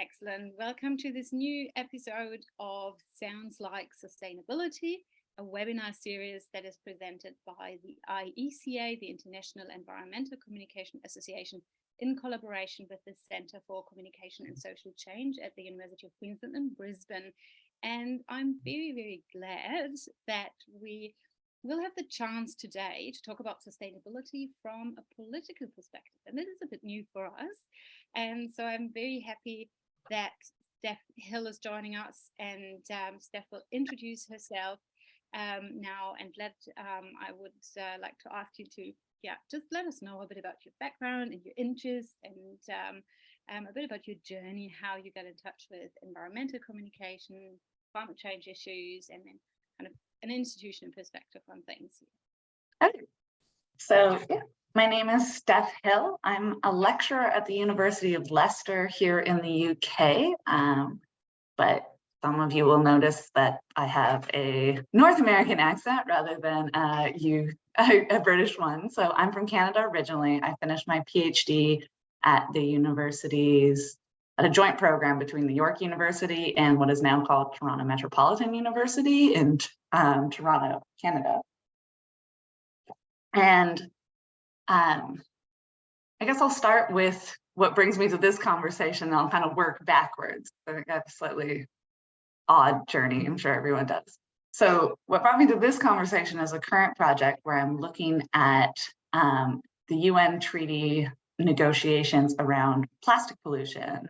Excellent. Welcome to this new episode of Sounds Like Sustainability, a webinar series that is presented by the IECA, the International Environmental Communication Association, in collaboration with the Centre for Communication and Social Change at the University of Queensland in Brisbane. And I'm very, very glad that we will have the chance today to talk about sustainability from a political perspective. And this is a bit new for us. And so I'm very happy that Steph Hill is joining us, and Steph will introduce herself now. And I would like to ask you to, just let us know a bit about your background and your interests, and a bit about your journey, how you got in touch with environmental communication, climate change issues, and then kind of an institutional perspective on things. Okay. So, my name is Steph Hill. I'm a lecturer at the University of Leicester here in the UK, but some of you will notice that I have a North American accent rather than a British one. So I'm from Canada originally. I finished my PhD at the universities, at a joint program between the York University and what is now called Toronto Metropolitan University in Toronto, Canada. And I guess I'll start with what brings me to this conversation, and I'll kind of work backwards. I think I have a slightly odd journey, I'm sure everyone does. So what brought me to this conversation is a current project where I'm looking at the UN treaty negotiations around plastic pollution.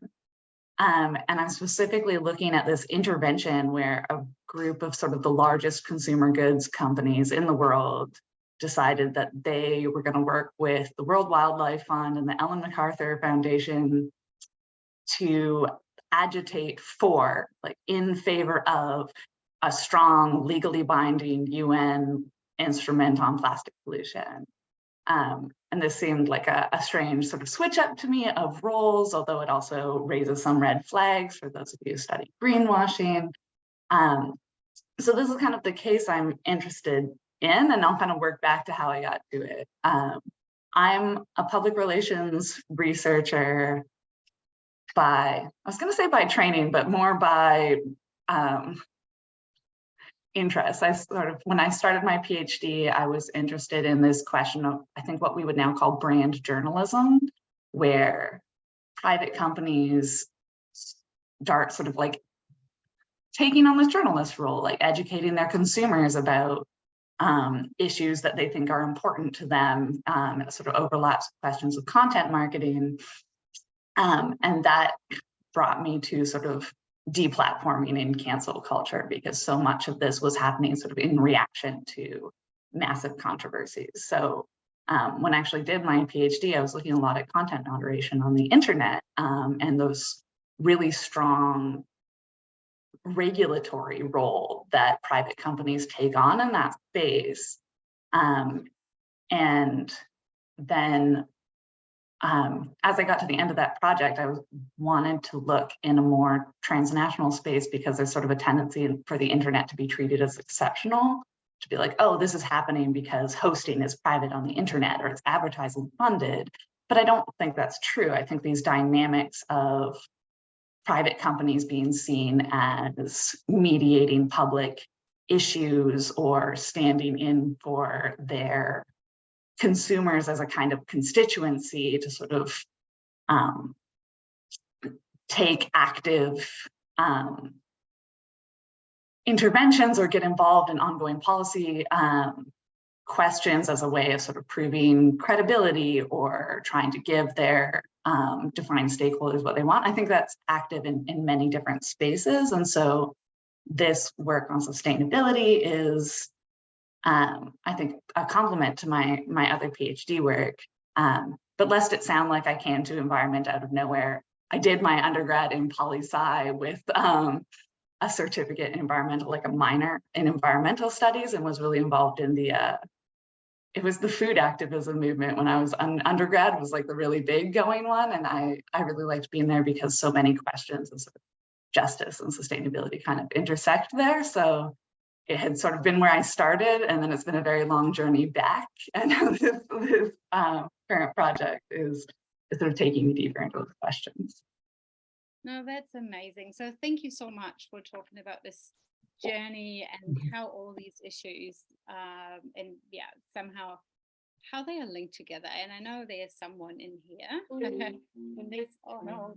And I'm specifically looking at this intervention where a group of sort of the largest consumer goods companies in the world decided that they were going to work with the World Wildlife Fund and the Ellen MacArthur Foundation to agitate for, in favor of a strong, legally binding UN instrument on plastic pollution. And this seemed like a strange sort of switch up to me of roles, although it also raises some red flags for those of you who study greenwashing. So this is kind of the case I'm interested in, and I'll kind of work back to how I got to it. I'm a public relations researcher by training, but more by interest. When I started my PhD, I was interested in this question of, I think, what we would now call brand journalism, where private companies start sort of taking on this journalist role, educating their consumers about issues that they think are important to them. It sort of overlaps questions of content marketing. And that brought me to sort of deplatforming and cancel culture, because so much of this was happening sort of in reaction to massive controversies. So when I actually did my PhD, I was looking a lot at content moderation on the internet, and those really strong regulatory role that private companies take on in that space. And then as I got to the end of that project, I wanted to look in a more transnational space, because there's sort of a tendency for the internet to be treated as exceptional, to be like, oh, this is happening because hosting is private on the internet or it's advertising funded. But I don't think that's true. I think these dynamics of private companies being seen as mediating public issues or standing in for their consumers as a kind of constituency to sort of take active interventions or get involved in ongoing policy questions as a way of sort of proving credibility or trying to give their defined stakeholders what they want. I think that's active in many different spaces. And so this work on sustainability is, I think, a complement to my other PhD work. But lest it sound like I came to environment out of nowhere, I did my undergrad in poli-sci with a certificate in environmental, a minor in environmental studies, and was really involved in it was the food activism movement when I was undergrad. It was the really big going one. And I really liked being there because so many questions of sort of justice and sustainability kind of intersect there. So it had sort of been where I started, and then it's been a very long journey back. And this current project is sort of taking me deeper into those questions. No, that's amazing. So thank you so much for talking about this journey and how all these issues and somehow how they are linked together. And I know there's someone in here. And this, oh no,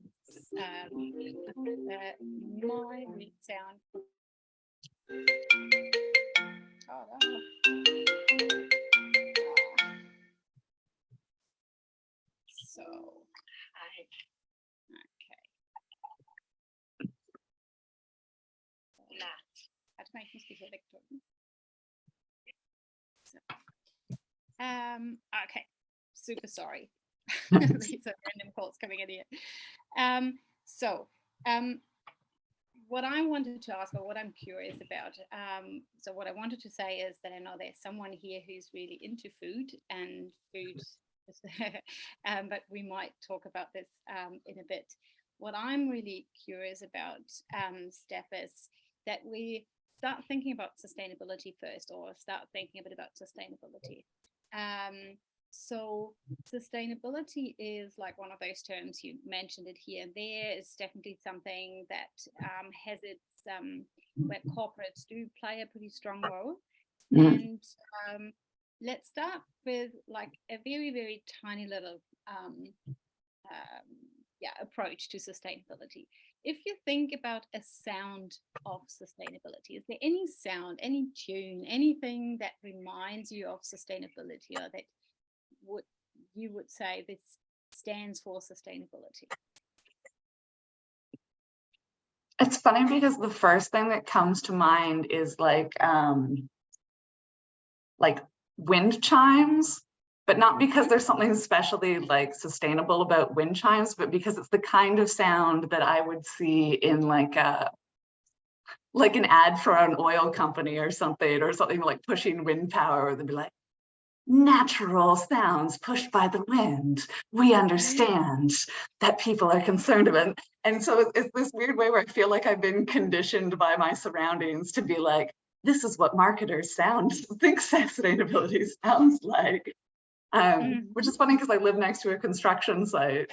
my meat sound. Oh no. So I Hat mich nicht direkt drücken. So. Okay, super sorry. These are random calls coming in here. What I wanted to ask, or what I'm curious about, so what I wanted to say is that I know there's someone here who's really into food and food, but we might talk about this in a bit. What I'm really curious about, Steph, is that we start thinking about sustainability first, or start thinking a bit about sustainability. So sustainability is like one of those terms, you mentioned it here and there. It's definitely something that has its, where corporates do play a pretty strong role. And let's start with like a very, very tiny little approach to sustainability. If you think about a sound of sustainability, is there any sound, any tune, anything that reminds you of sustainability, or that you would say this stands for sustainability? It's funny because the first thing that comes to mind is like wind chimes, but not because there's something especially like sustainable about wind chimes, but because it's the kind of sound that I would see in like an ad for an oil company or something like pushing wind power. They'd be like, natural sounds pushed by the wind. We understand that people are concerned about. And so it's this weird way where I feel like I've been conditioned by my surroundings to be like, this is what marketers think sustainability sounds like. Which is funny because I live next to a construction site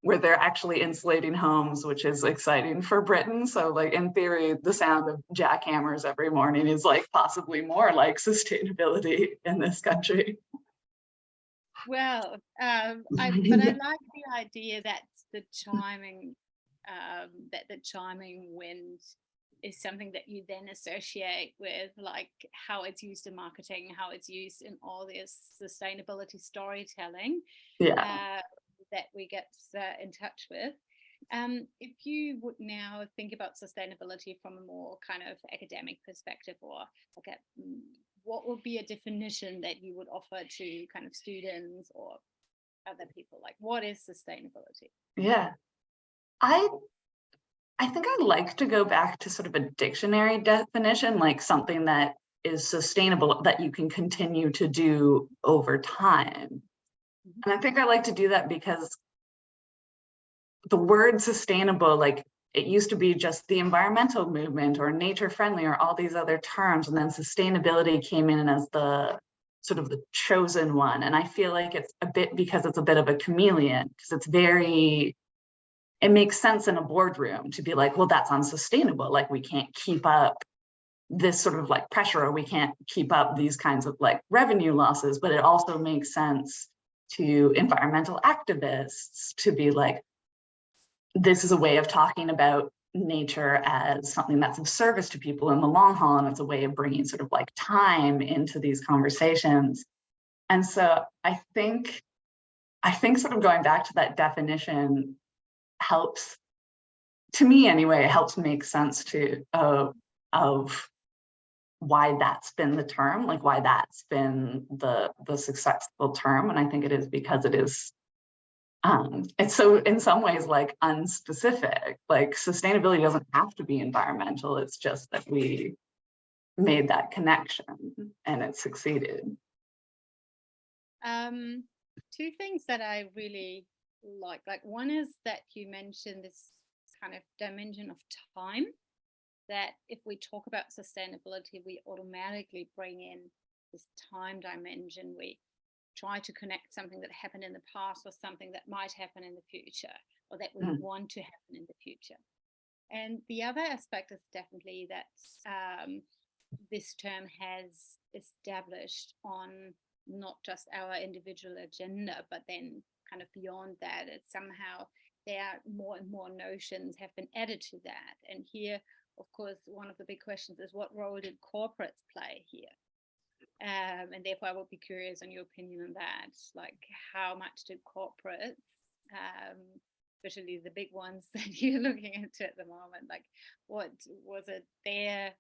where they're actually insulating homes, which is exciting for Britain. So like in theory, the sound of jackhammers every morning is like possibly more like sustainability in this country. Well, but I like the idea that the chiming wind is something that you then associate with like how it's used in marketing, how it's used in all this sustainability storytelling that we get in touch with. If you would now think about sustainability from a more kind of academic perspective, or like what would be a definition that you would offer to kind of students or other people? Like, what is sustainability? Yeah, I think I'd like to go back to sort of a dictionary definition, like something that is sustainable that you can continue to do over time. And I think I like to do that because the word sustainable, like it used to be just the environmental movement or nature friendly or all these other terms. And then sustainability came in as the sort of the chosen one. And I feel like it's a bit because it's a bit of a chameleon, because it makes sense in a boardroom to be like, well, that's unsustainable. Like we can't keep up this sort of like pressure, or we can't keep up these kinds of like revenue losses. But it also makes sense to environmental activists to be like, this is a way of talking about nature as something that's of service to people in the long haul. And it's a way of bringing sort of like time into these conversations. And so I think sort of going back to that definition helps, to me anyway, it helps make sense of why that's been the term, like why that's been the successful term. And I think it is because it is, it's so in some ways like unspecific. Like sustainability doesn't have to be environmental. It's just that we made that connection and it succeeded. Two things that I really like one is that you mentioned this kind of dimension of time, that if we talk about sustainability, we automatically bring in this time dimension. We try to connect something that happened in the past with something that might happen in the future, or that we want to happen in the future. And the other aspect is definitely that this term has established on not just our individual agenda, but then kind of beyond that, it's somehow there are more and more notions have been added to that. And here, of course, one of the big questions is, what role did corporates play here? And therefore, I would be curious on your opinion on that. Like, how much did corporates, especially the big ones that you're looking into at the moment, like, what was it their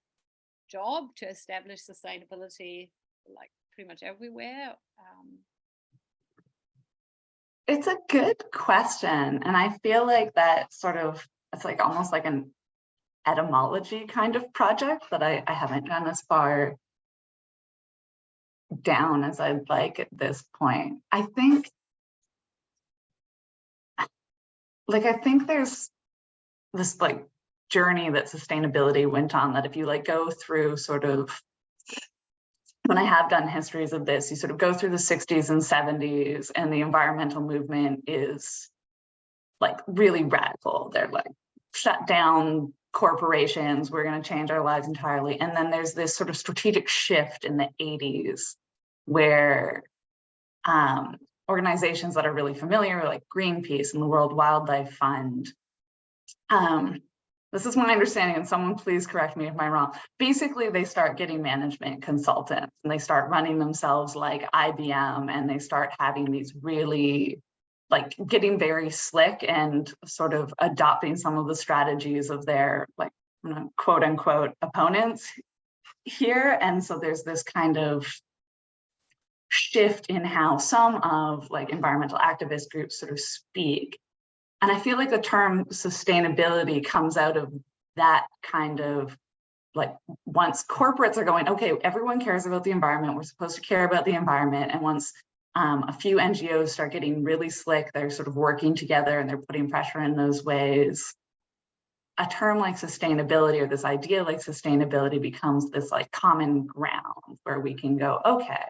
job to establish sustainability, like pretty much everywhere? It's a good question. And I feel like that sort of, it's like almost like an etymology kind of project that I haven't gone as far down as I'd like at this point. I think there's this like journey that sustainability went on, that if you like go through sort of, when I have done histories of this, you sort of go through the 60s and 70s, and the environmental movement is like really radical. They're like, shut down corporations, we're going to change our lives entirely. And then there's this sort of strategic shift in the 80s where organizations that are really familiar, like Greenpeace and the World Wildlife Fund, this is my understanding, and someone please correct me if I'm wrong. Basically, they start getting management consultants, and they start running themselves like IBM, and they start having these really, like, getting very slick and sort of adopting some of the strategies of their, like, quote unquote opponents here. And so there's this kind of shift in how some of like environmental activist groups sort of speak. And I feel like the term sustainability comes out of that kind of, like, once corporates are going, okay, everyone cares about the environment, we're supposed to care about the environment. And once a few NGOs start getting really slick, they're sort of working together and they're putting pressure in those ways, a term like sustainability, or this idea like sustainability, becomes this like common ground where we can go, okay,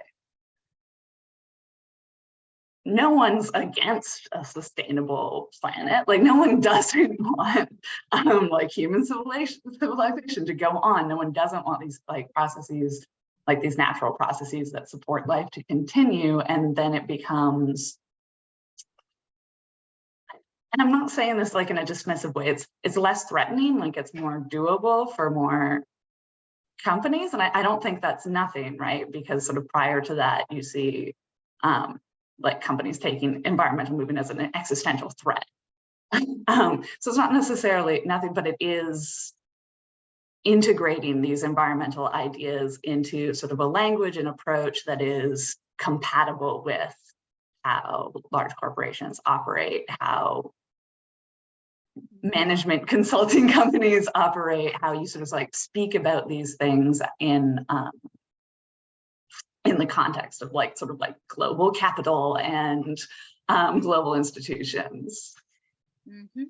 no one's against a sustainable planet. Like, no one doesn't want like human civilization to go on. No one doesn't want these like processes, like these natural processes that support life, to continue. And then it becomes, and I'm not saying this like in a dismissive way, it's less threatening, like it's more doable for more companies. And I don't think that's nothing, right? Because sort of prior to that, you see like companies taking environmental movement as an existential threat. So it's not necessarily nothing, but it is integrating these environmental ideas into sort of a language and approach that is compatible with how large corporations operate, how management consulting companies operate, how you sort of like speak about these things in the context of like sort of like global capital and global institutions. Mm-hmm.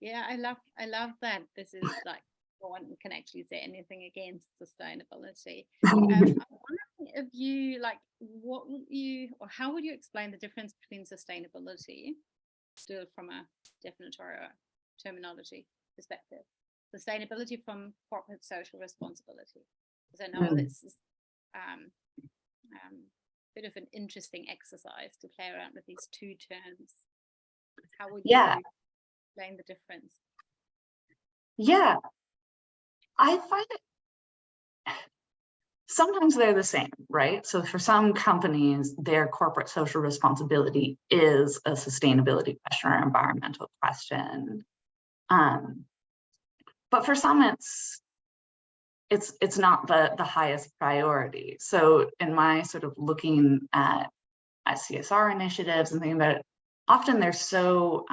Yeah, I love that. This is like, no one can actually say anything against sustainability. I'm wondering if you like, what would you, or how would you explain the difference between sustainability, still from a definitory or terminology perspective, sustainability from corporate social responsibility? Because I know this is bit of an interesting exercise to play around with these two terms. How would you explain the difference? Yeah, I find it sometimes they're the same, right? So for some companies, their corporate social responsibility is a sustainability question or environmental question. But for some, it's not the highest priority. So in my sort of looking at CSR initiatives and things about it, often they're so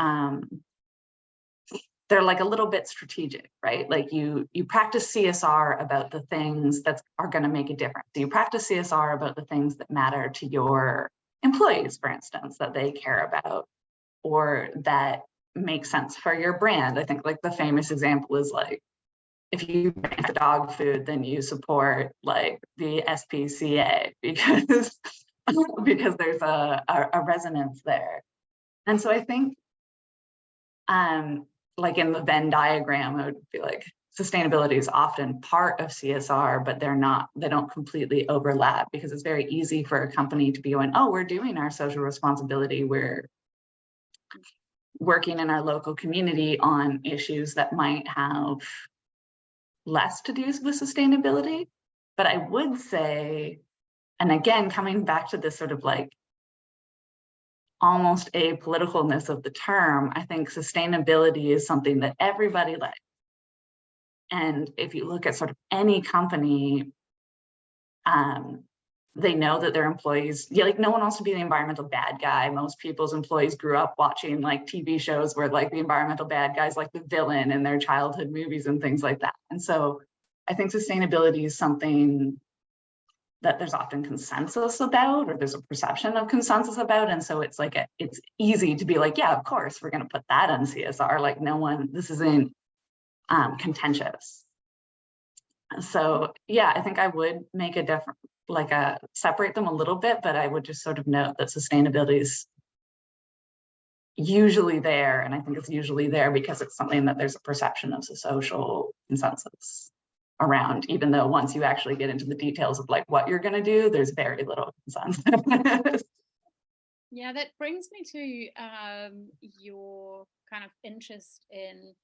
they're like a little bit strategic, right? Like you practice CSR about the things that are going to make a difference. You practice CSR about the things that matter to your employees, for instance, that they care about or that make sense for your brand. I think like the famous example is like, if you ban the dog food, then you support like the SPCA, because because there's a resonance there. And so I think, like in the Venn diagram, I would be like, sustainability is often part of CSR, but they don't completely overlap, because it's very easy for a company to be going, oh, we're doing our social responsibility, we're working in our local community on issues that might have less to do with sustainability. But I would say, and again, coming back to this sort of like almost apoliticalness of the term, I think sustainability is something that everybody likes. And if you look at sort of any company, they know that their employees, like no one wants to be the environmental bad guy. Most people's employees grew up watching like TV shows where like the environmental bad guys like the villain in their childhood movies and things like that. And so I think sustainability is something that there's often consensus about, or there's a perception of consensus about. And so it's like, it's easy to be like, yeah, of course, we're going to put that on CSR. Like this isn't contentious. So yeah, I think I would make a different, separate them a little bit, but I would just sort of note that sustainability is usually there. And I think it's usually there because it's something that there's a perception of social consensus around, even though once you actually get into the details of like what you're going to do, there's very little consensus. Yeah, that brings me to your kind of interest in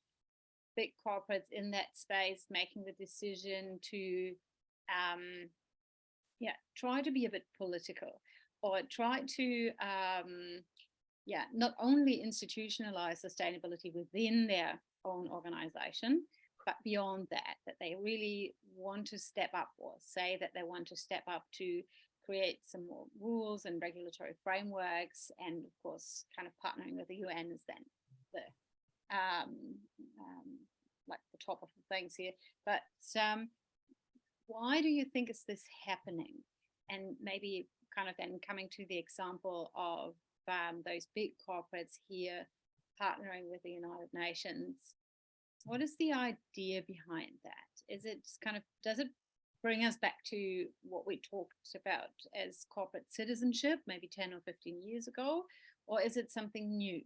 big corporates in that space making the decision to try to be a bit political, or try to not only institutionalize sustainability within their own organization, but beyond that they really want to step up, or say that they want to step up to create some more rules and regulatory frameworks. And of course, kind of partnering with the UN is then the like the top of the things here. But why do you think is this happening? And maybe kind of then coming to the example of those big corporates here partnering with the United Nations, what is the idea behind that? Is it kind of, does it bring us back to what we talked about as corporate citizenship maybe 10 or 15 years ago, or is it something new?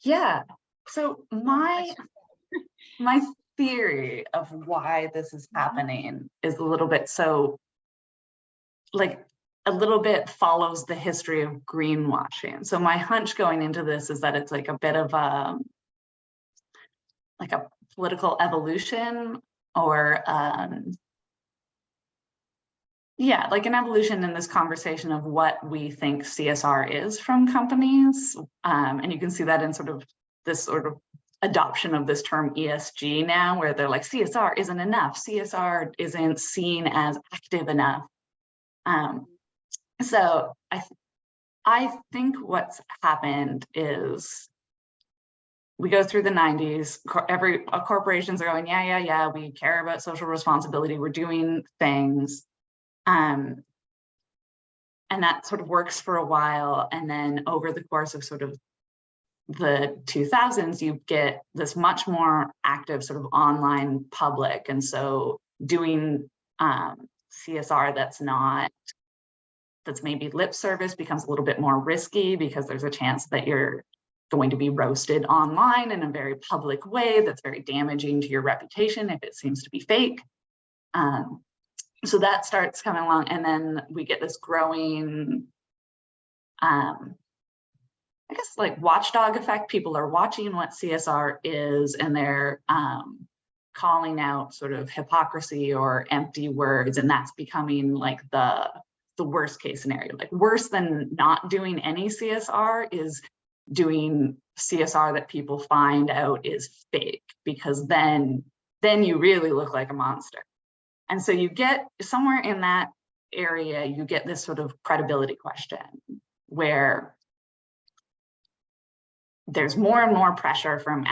Yeah, so my theory of why this is happening is a little bit, so like a little bit follows the history of greenwashing. So my hunch going into this is that it's like a bit of like a political evolution, or like an evolution in this conversation of what we think CSR is from companies. And you can see that in sort of this sort of adoption of this term ESG now, where they're like, CSR isn't enough. CSR isn't seen as active enough. So I think what's happened is we go through the 90s, corporations are going, yeah, we care about social responsibility, we're doing things. And that sort of works for a while. And then over the course of sort of the 2000s, you get this much more active sort of online public. And so doing CSR that's maybe lip service becomes a little bit more risky, because there's a chance that you're going to be roasted online in a very public way that's very damaging to your reputation if it seems to be fake. So that starts coming along, and then we get this growing, I guess, like watchdog effect. People are watching what CSR is, and they're calling out sort of hypocrisy or empty words, and that's becoming like the worst case scenario. Like worse than not doing any CSR is doing CSR that people find out is fake, because then you really look like a monster. And so you get somewhere in that area, you get this sort of credibility question where there's more and more pressure from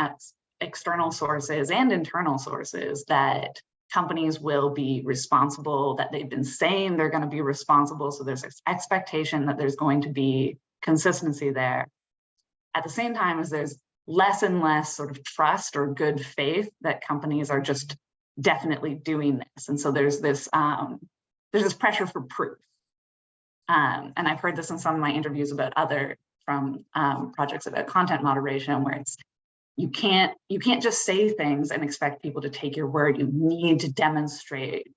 external sources and internal sources that companies will be responsible, that they've been saying they're going to be responsible. So there's this expectation that there's going to be consistency there. At the same time as there's less and less sort of trust or good faith that companies are just definitely doing this. And so there's this pressure for proof. and I've heard this in some of my interviews about other from projects about content moderation, where it's you can't just say things and expect people to take your word. You need to demonstrate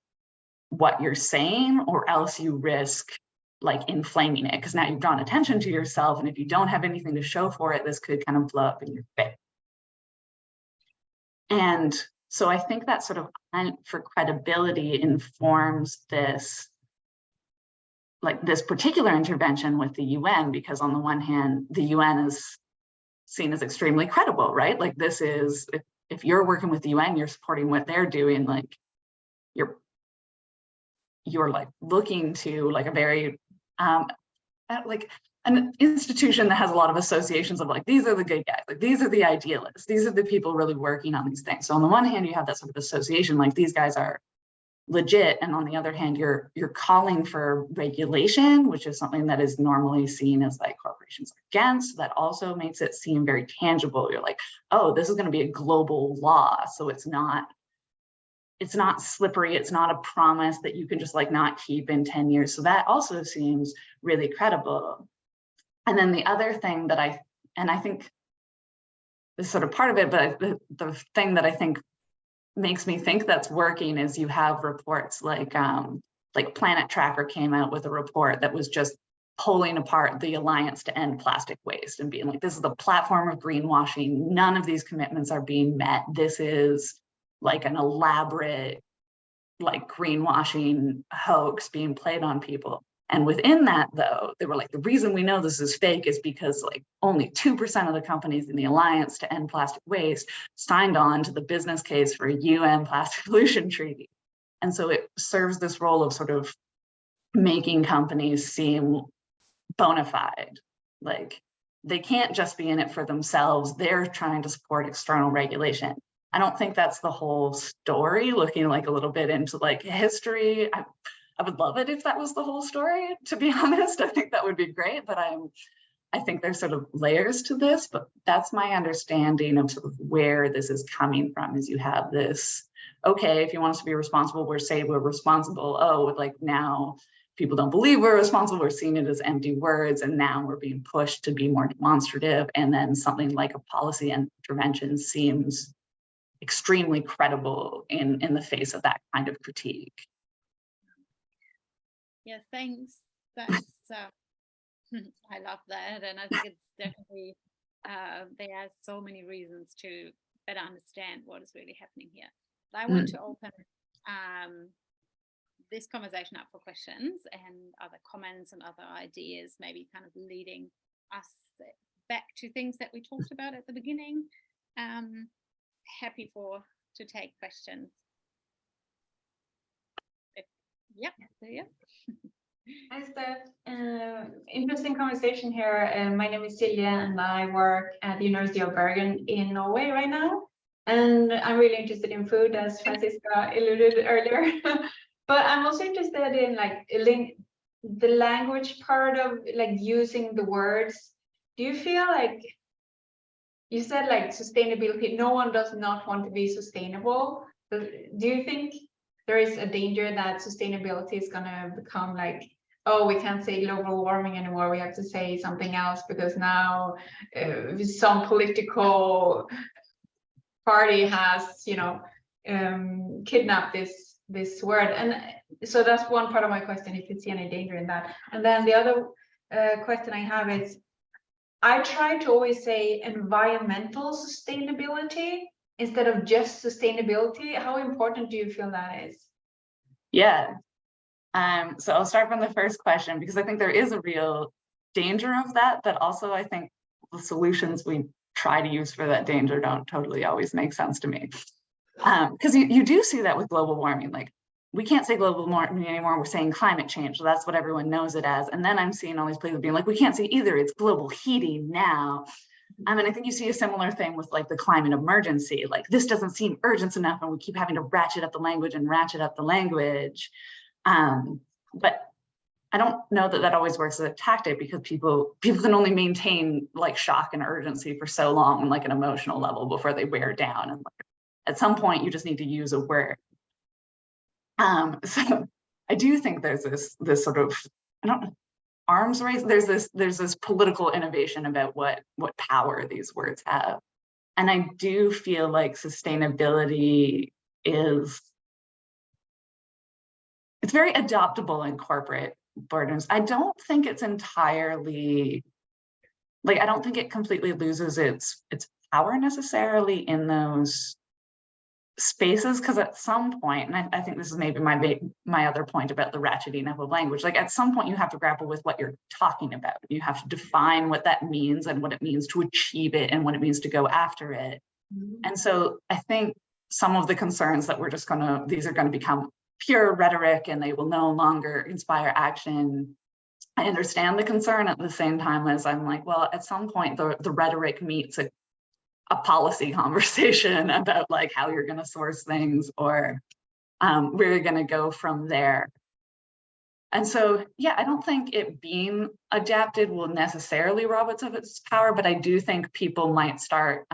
what you're saying, or else you risk like inflaming it, because now you've drawn attention to yourself, and if you don't have anything to show for it, this could kind of blow up in your face. And so I think that sort of hunt for credibility informs this, like this particular intervention with the UN, because on the one hand, the UN is seen as extremely credible, right? Like this is, if you're working with the UN, you're supporting what they're doing, like you're like looking to like a very, like an institution that has a lot of associations of like, these are the good guys, like these are the idealists, these are the people really working on these things. So on the one hand, you have that sort of association, like these guys are legit, and on the other hand, you're calling for regulation, which is something that is normally seen as like corporations are against. That also makes it seem very tangible. You're like, oh, this is going to be a global law, so it's not slippery. It's not a promise that you can just like not keep in 10 years. So that also seems really credible. And then the other thing that I think is sort of part of it, but the thing that I think makes me think that's working is you have reports like Planet Tracker came out with a report that was just pulling apart the Alliance to End Plastic Waste and being like, this is the platform of greenwashing. None of these commitments are being met. This is like an elaborate like greenwashing hoax being played on people. And within that, though, they were like, the reason we know this is fake is because like only 2% of the companies in the Alliance to End Plastic Waste signed on to the business case for a UN plastic pollution treaty. And so it serves this role of sort of making companies seem bona fide. Like they can't just be in it for themselves. They're trying to support external regulation. I don't think that's the whole story, looking like a little bit into like history. I would love it if that was the whole story, to be honest. I think that would be great, but I think there's sort of layers to this, but that's my understanding of sort of where this is coming from, is you have this, okay, if you want us to be responsible, we're responsible. Oh, like now people don't believe we're responsible, we're seeing it as empty words, and now we're being pushed to be more demonstrative. And then something like a policy intervention seems extremely credible in the face of that kind of critique. Yeah, thanks. That's I love that, and I think it's definitely there are so many reasons to better understand what is really happening here. But I want to open this conversation up for questions and other comments and other ideas, maybe kind of leading us back to things that we talked about at the beginning. Happy to take questions. Yeah, there you go. Hi, Steph. Interesting conversation here. My name is Silje, and I work at the University of Bergen in Norway right now. And I'm really interested in food, as Francisca alluded earlier. But I'm also interested in like the language part of like using the words. Do you feel like you said like sustainability? No one does not want to be sustainable. But do you think there is a danger that sustainability is going to become like, oh, we can't say global warming anymore, we have to say something else because now some political party has, you know, kidnapped this word? And so that's one part of my question, if you see any danger in that. And then the other question I have is, I try to always say environmental sustainability instead of just sustainability. How important do you feel that is? Yeah. So I'll start from the first question, because I think there is a real danger of that, but also I think the solutions we try to use for that danger don't totally always make sense to me. Because you do see that with global warming. Like, we can't say global warming anymore, we're saying climate change. So that's what everyone knows it as. And then I'm seeing all these places being like, we can't say either, it's global heating now. And I think you see a similar thing with like the climate emergency. Like, this doesn't seem urgent enough, and we keep having to ratchet up the language and ratchet up the language. But I don't know that that always works as a tactic, because people can only maintain like shock and urgency for so long on like an emotional level before they wear down. And like, at some point, you just need to use a word. So I do think there's this sort of, arms race. There's this political innovation about what power these words have. And I do feel like sustainability it's very adoptable in corporate boardrooms. I don't think it's entirely, like, I don't think it completely loses its power necessarily in those spaces, because at some point, and I think this is maybe my other point about the ratcheting up of language, like at some point you have to grapple with what you're talking about. You have to define what that means and what it means to achieve it and what it means to go after it. And so I think some of the concerns that these are going to become pure rhetoric and they will no longer inspire action. I understand the concern at the same time as I'm like, well, at some point the rhetoric meets a policy conversation about like how you're going to source things or where you're going to go from there. And so, yeah, I don't think it being adapted will necessarily rob it of its power, but I do think people might start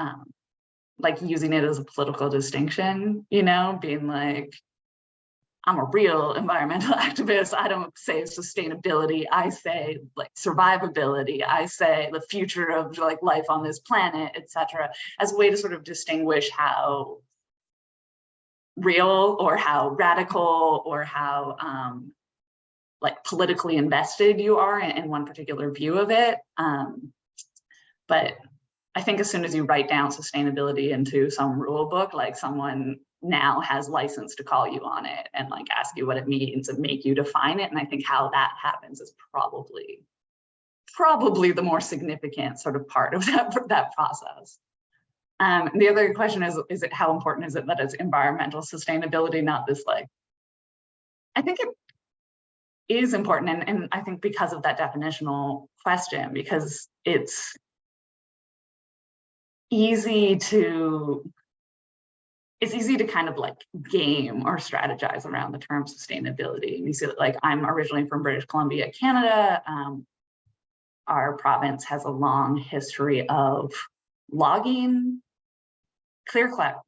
like using it as a political distinction, you know, being like, I'm a real environmental activist. I don't say sustainability. I say like survivability. I say the future of like life on this planet, etc., as a way to sort of distinguish how real or how radical or how like politically invested you are in one particular view of it. But I think as soon as you write down sustainability into some rule book, like someone now has license to call you on it and like ask you what it means and make you define it. And I think how that happens is probably the more significant sort of part of that process. The other question is it how important is it that it's environmental sustainability, not this like, I think it is important. And I think because of that definitional question, because it's easy to kind of like game or strategize around the term sustainability. And you see that, like, I'm originally from British Columbia, Canada. Our province has a long history of logging, clear-cut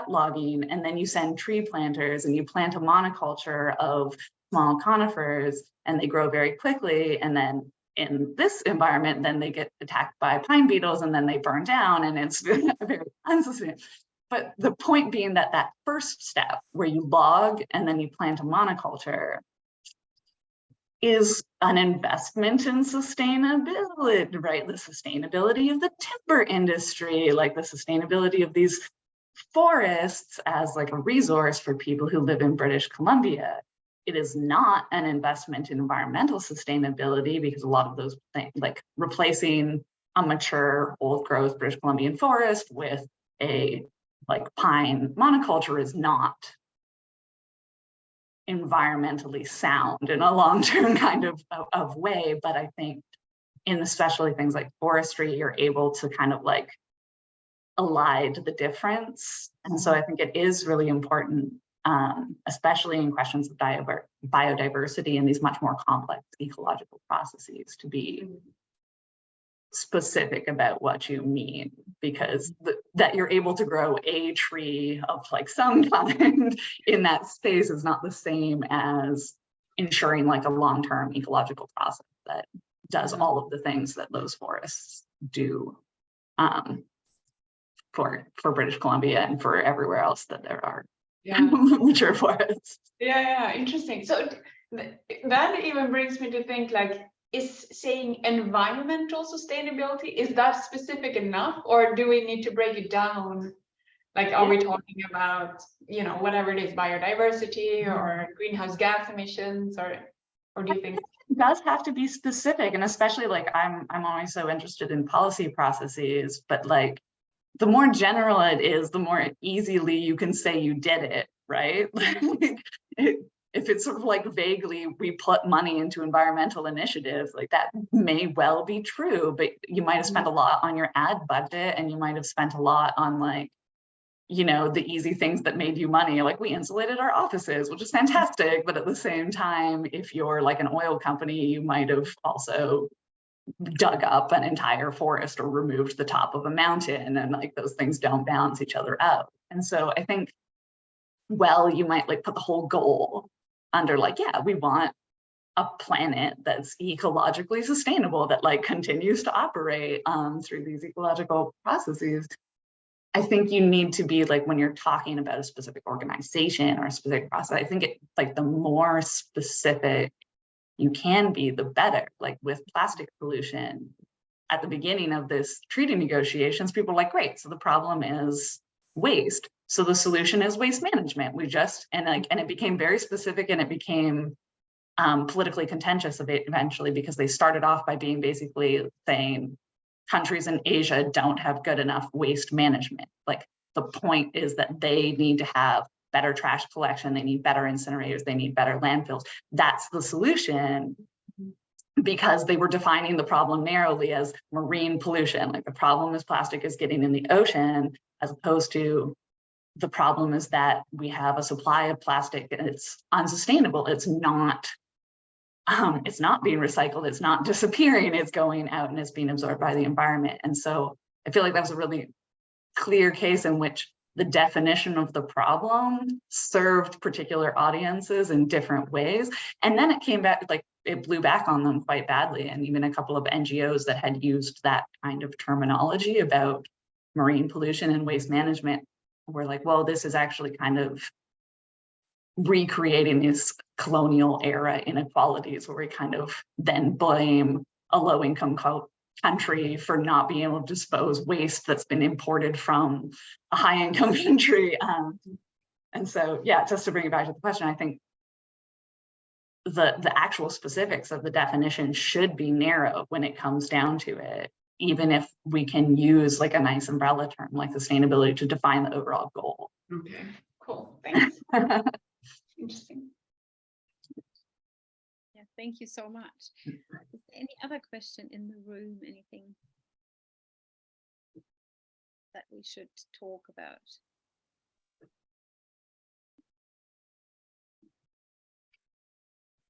logging, and then you send tree planters and you plant a monoculture of small conifers and they grow very quickly. And then in this environment, then they get attacked by pine beetles and then they burn down and it's very unsustainable. But the point being that first step where you log and then you plant a monoculture is an investment in sustainability, right? The sustainability of the timber industry, like the sustainability of these forests as like a resource for people who live in British Columbia. It is not an investment in environmental sustainability because a lot of those things, like replacing a mature old growth British Columbian forest with a like pine monoculture, is not environmentally sound in a long-term kind of way. But I think in especially things like forestry, you're able to kind of like elide the difference. And so I think it is really important, especially in questions of biodiversity and these much more complex ecological processes, to be specific about what you mean, because that you're able to grow a tree of like some kind in that space is not the same as ensuring like a long-term ecological process that does all of the things that those forests do for British Columbia and for everywhere else that there are mature forests. Yeah, interesting. So that even brings me to think, like, is saying environmental sustainability, is that specific enough, or do we need to break it down? Like, are we talking about, you know, whatever it is, biodiversity or greenhouse gas emissions, or do you think it does have to be specific? And especially like I'm always so interested in policy processes, but like the more general it is, the more easily you can say you did it, right? If it's sort of like vaguely, we put money into environmental initiatives, like that may well be true, but you might have spent a lot on your ad budget and you might have spent a lot on like, you know, the easy things that made you money. Like we insulated our offices, which is fantastic. But at the same time, if you're like an oil company, you might have also dug up an entire forest or removed the top of a mountain, and like those things don't balance each other out. And so I think, well, you might like put the whole goal under like, yeah, we want a planet that's ecologically sustainable, that like continues to operate through these ecological processes. I think you need to be like, when you're talking about a specific organization or a specific process, I think it like the more specific you can be, the better. Like with plastic pollution, at the beginning of this treaty negotiations, people were like, great, so the problem is waste. So the solution is waste management. We just, and it became very specific, and it became politically contentious eventually, because they started off by being basically saying countries in Asia don't have good enough waste management. Like the point is that they need to have better trash collection, they need better incinerators, they need better landfills. That's the solution, because they were defining the problem narrowly as marine pollution. Like the problem is plastic is getting in the ocean, as opposed to the problem is that we have a supply of plastic and it's unsustainable. It's not being recycled, it's not disappearing, it's going out and it's being absorbed by the environment. And so I feel like that was a really clear case in which the definition of the problem served particular audiences in different ways. And then it came back, like it blew back on them quite badly. And even a couple of NGOs that had used that kind of terminology about marine pollution and waste management were like, well, this is actually kind of recreating these colonial era inequalities, where we kind of then blame a low-income country for not being able to dispose waste that's been imported from a high-income country. And so, yeah, just to bring it back to the question, I think the actual specifics of the definition should be narrow when it comes down to it, even if we can use like a nice umbrella term like sustainability to define the overall goal. Okay, cool, thanks. Interesting. Yeah, thank you so much. Is there any other question in the room? Anything that we should talk about?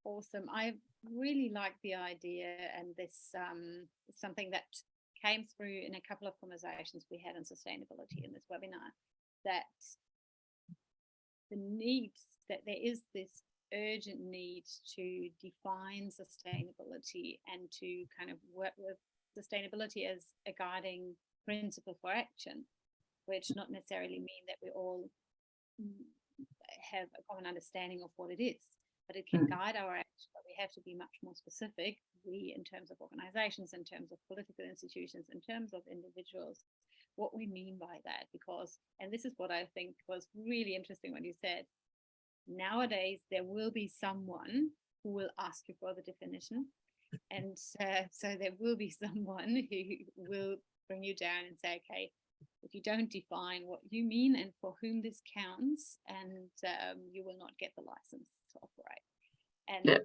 Awesome. I really like the idea, and this is something that came through in a couple of conversations we had on sustainability in this webinar, that the needs, that there is this urgent need to define sustainability and to kind of work with sustainability as a guiding principle for action, which not necessarily mean that we all have a common understanding of what it is, but it can guide our action. But we have to be much more specific, we in terms of organizations, in terms of political institutions, in terms of individuals, what we mean by that. Because, and this is what I think was really interesting when you said, nowadays there will be someone who will ask you for the definition, and so there will be someone who will bring you down and say, okay, if you don't define what you mean and for whom this counts, and you will not get the license to operate. And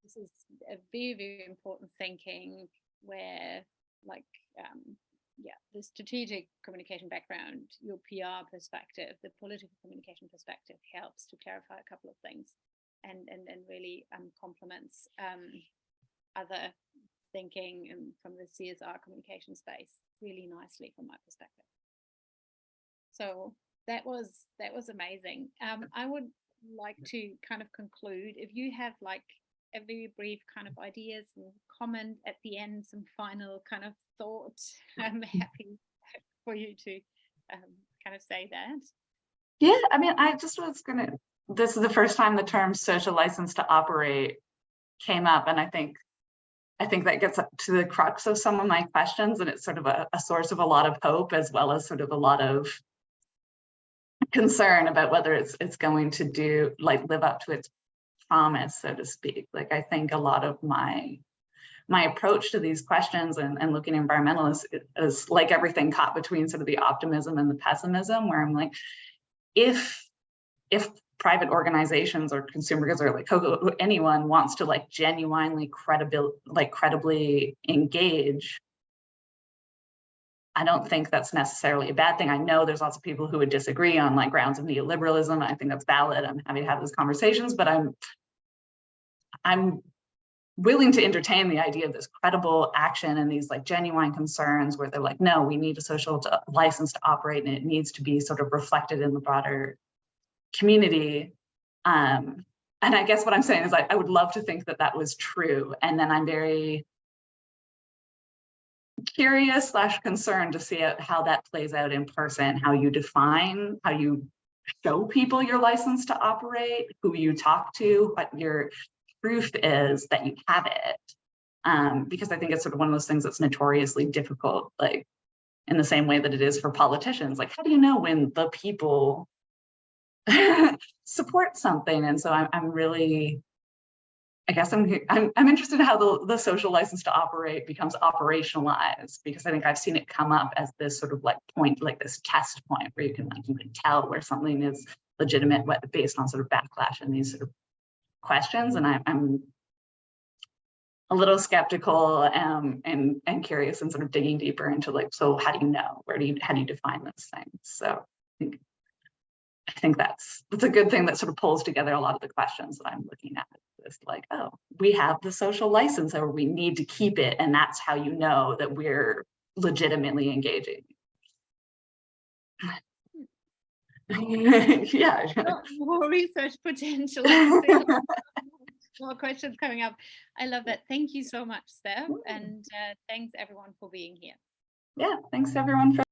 this is a very, very important thinking, where like the strategic communication background, your PR perspective, the political communication perspective helps to clarify a couple of things, and really complements other thinking from the CSR communication space really nicely from my perspective. So that was amazing. I would like to kind of conclude, if you have like a very brief kind of ideas and comment at the end, some final kind of thought, I'm happy for you to kind of say that. Yeah, I mean, I just was gonna, this is the first time the term social license to operate came up, and I think that gets up to the crux of some of my questions, and it's sort of a source of a lot of hope, as well as sort of a lot of concern about whether it's going to live up to its promise, so to speak. Like, I think a lot of my approach to these questions and looking at environmental is like everything caught between sort of the optimism and the pessimism, where I'm like, if private organizations or consumer goods or like anyone wants to like genuinely credibly engage, I don't think that's necessarily a bad thing. I know there's lots of people who would disagree on like grounds of neoliberalism. I think that's valid. I'm happy to have those conversations, but I'm willing to entertain the idea of this credible action and these like genuine concerns where they're like, no, we need a social license to operate, and it needs to be sort of reflected in the broader community. and I guess what I'm saying is I would love to think that that was true. And then I'm very curious / concerned to see how that plays out in person, how you define, how you show people your license to operate, who you talk to, what your proof is that you have it. Because I think it's sort of one of those things that's notoriously difficult, like in the same way that it is for politicians. Like, how do you know when the people support something? And so I'm really, I guess I'm interested in how the social license to operate becomes operationalized, because I think I've seen it come up as this sort of like point, like this test point where you can tell where something is legitimate based on sort of backlash and these sort of questions. And I'm a little skeptical and curious and sort of digging deeper into like, so how do you know? How do you define those things? So I think that's a good thing that sort of pulls together a lot of the questions that I'm looking at. It's like, oh, we have the social license, or we need to keep it, and that's how you know that we're legitimately engaging. Yeah. More research potential. More questions coming up. I love that. Thank you so much, Steph, and thanks everyone for being here. Yeah, thanks everyone for